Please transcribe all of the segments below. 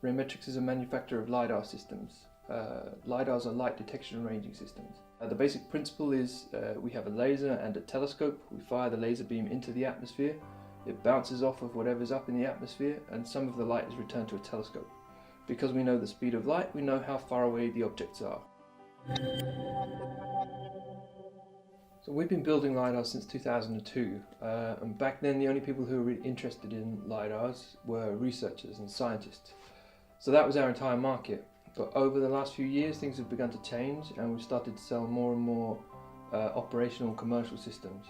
Raymetrics is a manufacturer of LiDAR systems. LiDARs are light detection and ranging systems. The basic principle is we have a laser and a telescope. We fire the laser beam into the atmosphere. It bounces off of whatever's up in the atmosphere, and some of the light is returned to a telescope. Because we know the speed of light, we know how far away the objects are. So we've been building LiDARs since 2002, and back then the only people who were really interested in LiDARs were researchers and scientists. So that was our entire market. But over the last few years things have begun to change, and we've started to sell more and more operational and commercial systems.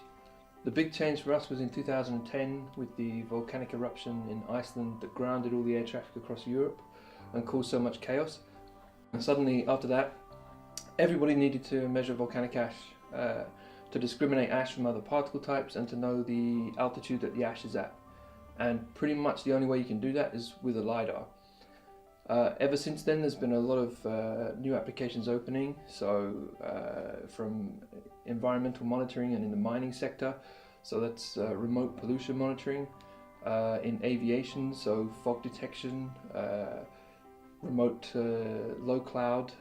The big change for us was in 2010 with the volcanic eruption in Iceland that grounded all the air traffic across Europe and caused so much chaos. And suddenly after that, everybody needed to measure volcanic ash, to discriminate ash from other particle types and to know the altitude that the ash is at. And pretty much the only way you can do that is with a LiDAR. Ever since then there's been a lot of new applications opening, so from environmental monitoring and in the mining sector, so that's remote pollution monitoring, in aviation, so fog detection, remote low cloud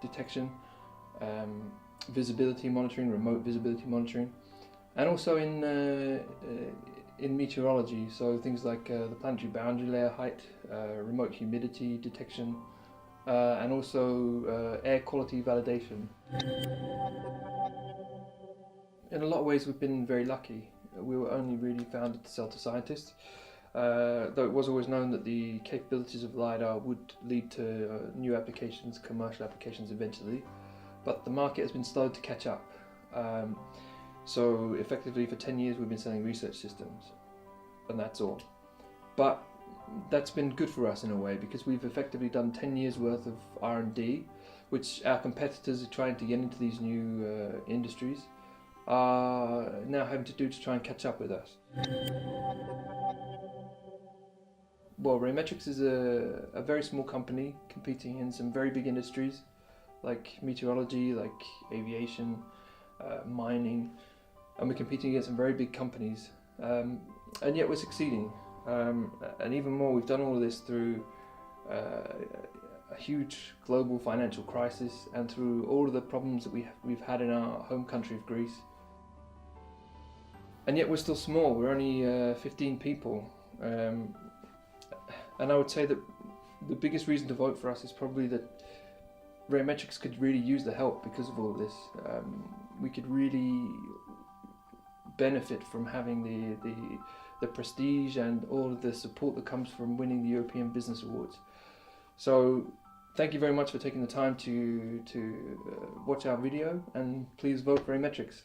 detection, visibility monitoring, remote visibility monitoring, and also in meteorology, so things like the planetary boundary layer height, remote humidity detection, and also air quality validation. In a lot of ways we've been very lucky. We were only really founded to sell to scientists, though it was always known that the capabilities of LiDAR would lead to new applications, commercial applications eventually, but the market has been slow to catch up. So effectively for 10 years we've been selling research systems, and that's all. But that's been good for us in a way, because we've effectively done 10 years worth of R&D, which our competitors are trying to get into these new industries are now having to do to try and catch up with us. Well, Raymetrics is a very small company competing in some very big industries like meteorology, like aviation, mining, and we're competing against some very big companies, and yet we're succeeding. And even more, we've done all of this through a huge global financial crisis and through all of the problems that we've had in our home country of Greece. And yet we're still small, we're only 15 people. And I would say that the biggest reason to vote for us is probably that Raymetrics could really use the help because of all of this. We could really benefit from having the prestige and all of the support that comes from winning the European Business Awards. So thank you very much for taking the time to watch our video, and please vote for Raymetrics.